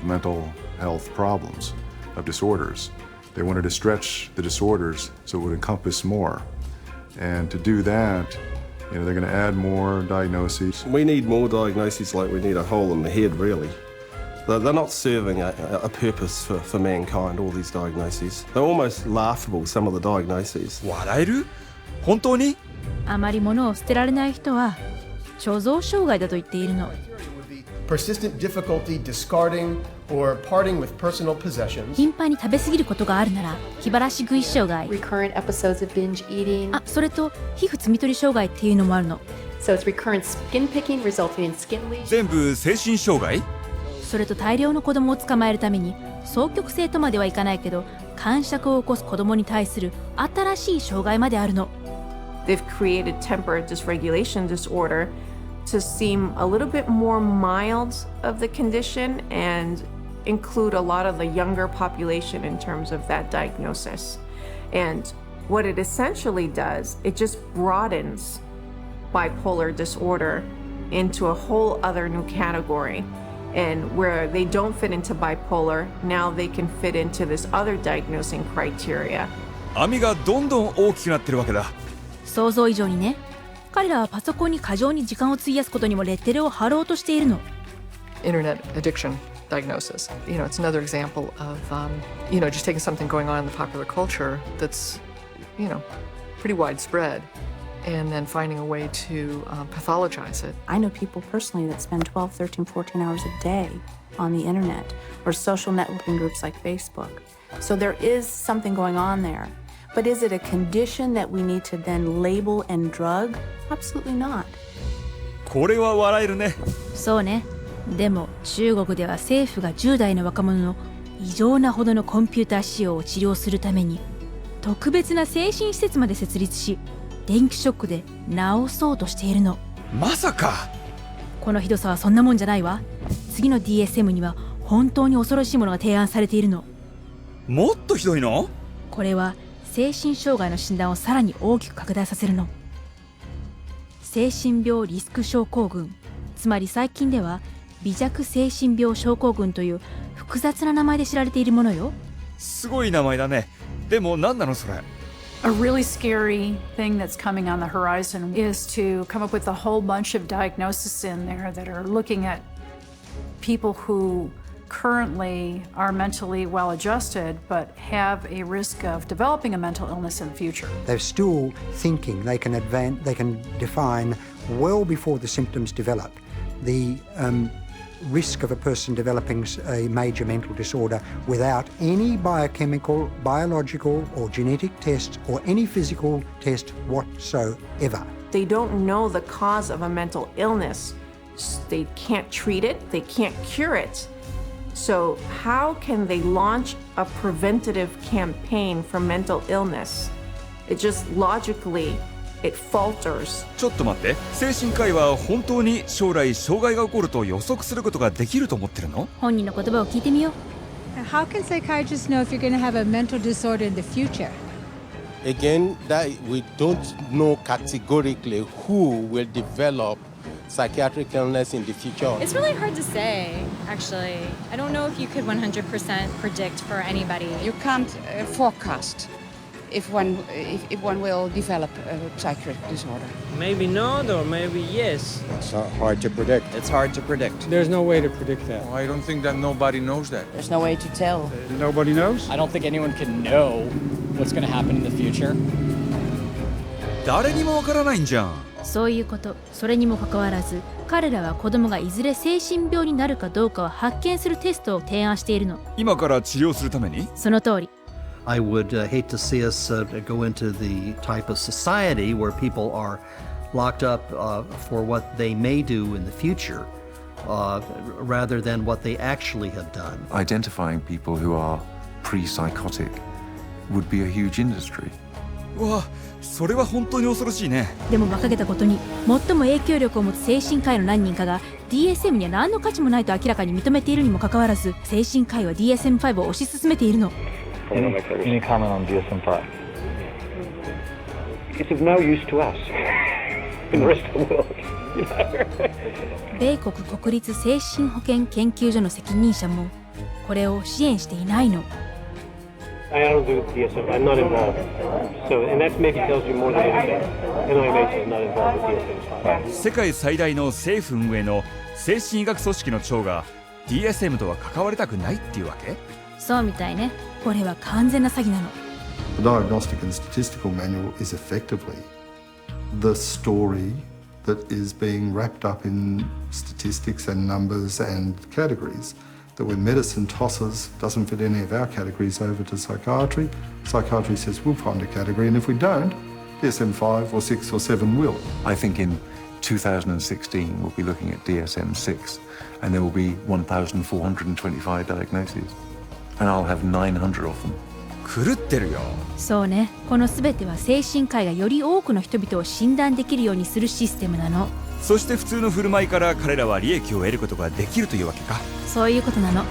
mental health problems, of disorders. They wanted to stretch the disorders so it would encompass more. And to do that, they're going to add more diagnoses. We need more diagnoses like we need a hole in the head, really. They're not serving a purpose for mankind, all these diagnoses. They're almost laughable, some of the diagnoses. 笑える？本当に？あまり物を捨てられない人は貯蔵障害だと言っているの。Persistent difficulty discarding or parting with personal possessions. 頻繁に食べ過ぎることがあるなら気晴らし食い障害。Recurrent episodes of binge eating. それと皮膚摘み取り障害っていうのもあるの。So it's recurrent skin picking resulting in skin lesions. 全部精神障害？それと大量の子供を捕まえるために双極性とまではいかないけど癇癪を起こす子供に対する新しい障害まであるの。They've created temper dysregulation disorder to seem a little bit more mild of the condition and include a lot of the younger population in terms of that diagnosis. And what it essentially does, it just broadens bipolar disorder into a whole other new category. And where they don't fit into bipolar, now they can fit into this other diagnosing criteria. 網がどんどん大きくなってるわけだ。想像以上にね。彼らはパソコンに過剰に時間を費やすことにもレッテルを貼ろうとしているの。Internet addiction diagnosis. It's another example of, just taking something going on in the popular culture that's, pretty widespread, and then finding a way to pathologize it. I know people personally that spend 12, 13, 14 hours a day on the internet or social networking groups like Facebook. So there is something going on there. But is it a condition that we need to then label and drug? Absolutely not. これは笑えるね。そうね。でも中国では政府が10代の若者の異常なほどのコンピューター使用を治療するために特別な精神施設まで設立し、電気ショックで治そうとしているの。まさか。このひどさはそんなもんじゃないわ。次の DSM には本当に恐ろしいものが提案されているの。もっとひどいの？これは精神障害の診断をさらに大きく拡大させるの。精神病リスク症候群、つまり最近では微弱精神病症候群という複雑な名前で知られているものよ。すごい名前だね。でも何なのそれ？ A really scary thing that's coming on the horizon is to come up with a whole bunch of diagnoses in there that are looking at people who currently are mentally well adjusted but have a risk of developing a mental illness in the future. They're still thinking they can define well before the symptoms develop the risk of a person developing a major mental disorder without any biochemical, biological or genetic test or any physical test whatsoever. They don't know the cause of a mental illness. They can't treat it, they can't cure it. So how can they launch a preventative campaign for mental illness? It just logically, it falters. ちょっと待って。精神科医は本当に将来障害が起こると予測することができると思ってるの？本人の言葉を聞いてみよう。How can psychiatrists know if you're going to have a mental disorder in the future? Again, that we don't know categorically who will develop psychiatric illness in the future. It's really hard to say, actually. I don't know if you could 100% predict for anybody. You can't forecast if one will develop a psychiatric disorder. Maybe not, or maybe yes. It's hard to predict. It's hard to predict. There's no way to predict that. Well, I don't think that nobody knows that. There's no way to tell. Nobody knows? I don't think anyone can know what's going to happen in the future. 誰にもわからないんじゃん。そういうこと。それにもかかわらず、彼らは子供がいずれ精神病になるかどうかを発見するテストを提案しているの。今から治療するために？その通り。I would hate to see us go into the type of society where people are locked up for what they may do in the future, rather than what they actually have done. Identifying people who are pre-psychotic would be a huge industry. うわ、それは本当に恐ろしいね。でも馬鹿げたことに、最も影響力を持つ精神科医の何人かが DSM には何の価値もないと明らかに認めているにもかかわらず、精神科医は DSM-5 を推し進めているの。Any comment on DSM-5? It's of no use to us in the rest of the world. 米国国立精神保健研究所の責任者もこれを支援していないの。I don't do DSM. I'm not involved. So, and that maybe tells you more than anything. NIMH is not involved with DSM. 世界最大の政府運営の精神医学組織の長が DSM とは関わりたくないっていうわけ？そうみたいね。これは完全な詐欺なの。The Diagnostic and Statistical Manual is effectively the story that is being wrapped up in statistics and numbers and categories that when medicine tosses, doesn't fit any of our categories over to psychiatry, psychiatry says we'll find a category, and if we don't, DSM-5 or 6 or 7 will. I think in 2016 we'll be looking at DSM-6 and there will be 1,425 diagnoses and I'll have 900 of them. 狂ってるよ。そうね。このすべては精神科医がより多くの人々を診断できるようにするシステムなの。そして普通の振る舞いから彼らは利益を得ることができるというわけか。そういうことなの。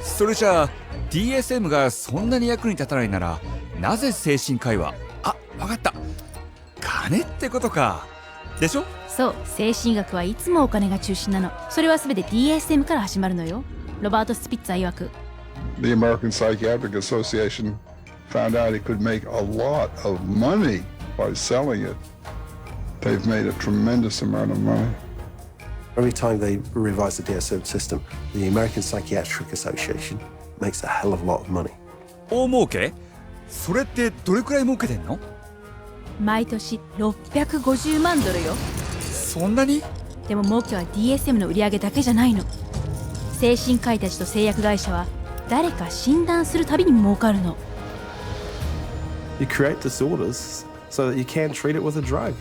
それじゃあ DSM がそんなに役に立たないならなぜ精神科医は、あ、わかった、金ってことか。でしょ？そう、精神医学はいつもお金が中心なの。それはすべて DSM から始まるのよ。ロバート・スピッツァー曰く。The American Psychiatric Association found out it could make a lot of money by selling it. They've made a tremendous amount of money. Every time they revise the DSM system, the American Psychiatric Association makes a hell of a lot of money. 大儲け？それってどれくらい儲けてんの？毎年$650万よ。そんなに？でも儲けは DSM の売り上げだけじゃないの。精神科医たちと製薬会社は誰か診断するたびに儲かるの。You create disorders so that you can treat it with a drug.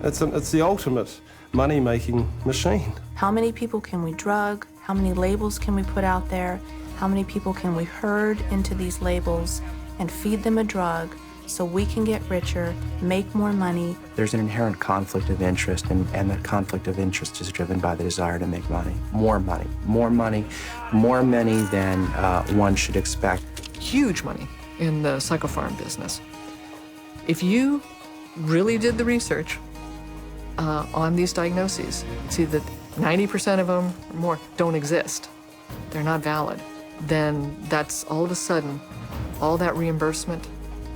It's the ultimate money-making machine. How many people can we drug? How many labels can we put out there? How many people can we herd into these labels and feed them a drug so we can get richer, make more money? There's an inherent conflict of interest, and that conflict of interest is driven by the desire to make money. More money, more money, more money than one should expect. Huge money in the psychopharm business. If you really did the research on these diagnoses, see that 90% of them or more don't exist, they're not valid, then that's all of a sudden, all that reimbursement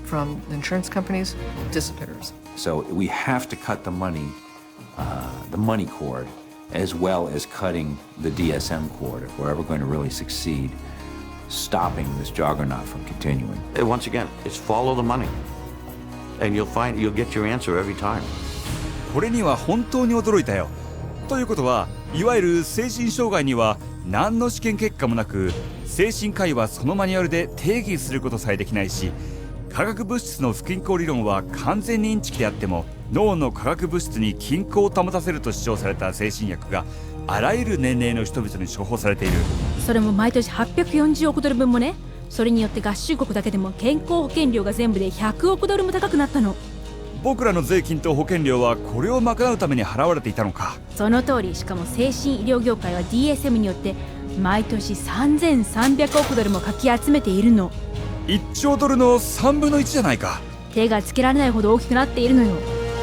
from insurance companies disappears. So we have to cut the money cord, as well as cutting the DSM cord if we're ever going to really succeed stopping this juggernaut from continuing. And once again, it's follow the money, and you'll get your answer every time. これには本当に驚いたよ。ということは、いわゆる精神障害には何の試験結果もなく、精神科医はそのマニュアルで定義することさえできないし、化学物質の不均衡理論は完全にインチキであっても脳の化学物質に均衡を保たせると主張された精神薬があらゆる年齢の人々に処方されている。それも毎年840億ドル分もね。それによって合衆国だけでも健康保険料が全部で100億ドルも高くなったの。僕らの税金と保険料はこれを賄うために払われていたのか。その通り。しかも精神医療業界は DSM によって毎年3300億ドルもかき集めているの。1兆ドルの3分の1じゃないか。手がつけられないほど大きくなっているのよ。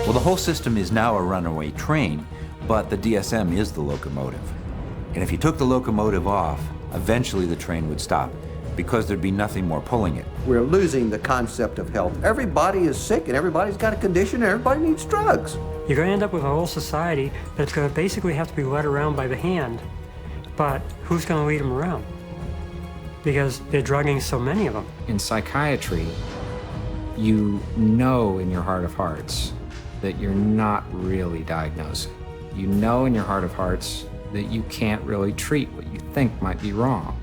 Well, the whole system is now a runaway train, but the DSM is the locomotive. And if you took the locomotive off, eventually the train would stop, because there'd be nothing more pulling it. We're losing the concept of health. Everybody is sick and everybody's got a condition and everybody needs drugs. You're going to end up with a whole society that's going to basically have to be led around by the hand. But who's going to lead them around? Because they're drugging so many of them. In psychiatry, you know in your heart of hearts that you're not really diagnosing. You know in your heart of hearts that you can't really treat what you think might be wrong.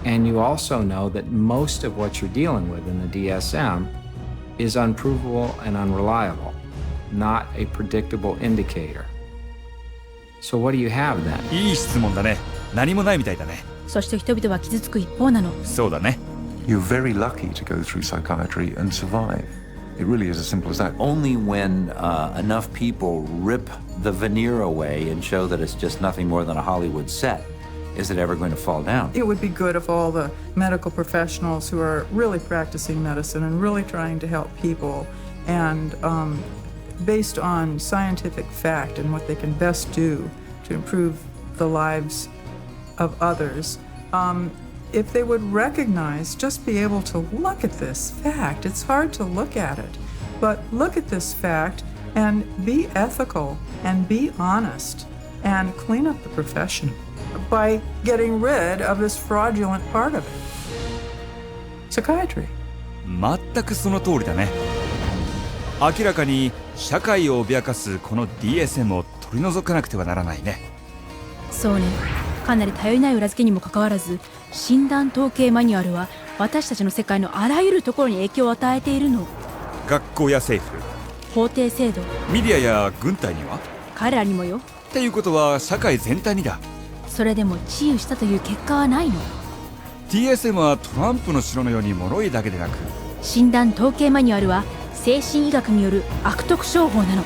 And you also know that most of what you're dealing with in the DSM is unprovable and unreliable, not a predictable indicator. So what do you have then? いい質問だね。何もないみたいだね。そして人々は傷つく一方なの。そうだね。You're very lucky to go through psychiatry and survive. It really is as simple as that. Only when enough people rip the veneer away and show that it's just nothing more than a Hollywood set is it ever going to fall down? It would be good if all the medical professionals who are really practicing medicine and really trying to help people and based on scientific fact and what they can best do to improve the lives of others, if they would recognize, just be able to look at this fact. It's hard to look at it, but look at this fact and be ethical and be honest and clean up the profession by getting rid of this fraudulent part of it. Psychiatry. 全くその通りだね。明らかに社会を脅かすこの DSM を取り除かなくてはならないね。そうね。かなり頼りない裏付けにもかかわらず、診断統計マニュアルは私たちの世界のあらゆるところに影響を与えているの。学校や政府、法定制度、メディアや軍隊には？彼らにもよ。っていうことは社会全体にだ。それでも治癒したという結果はないの。 DSM はトランプの城のように脆いだけでなく、診断統計マニュアルは精神医学による悪徳商法なの。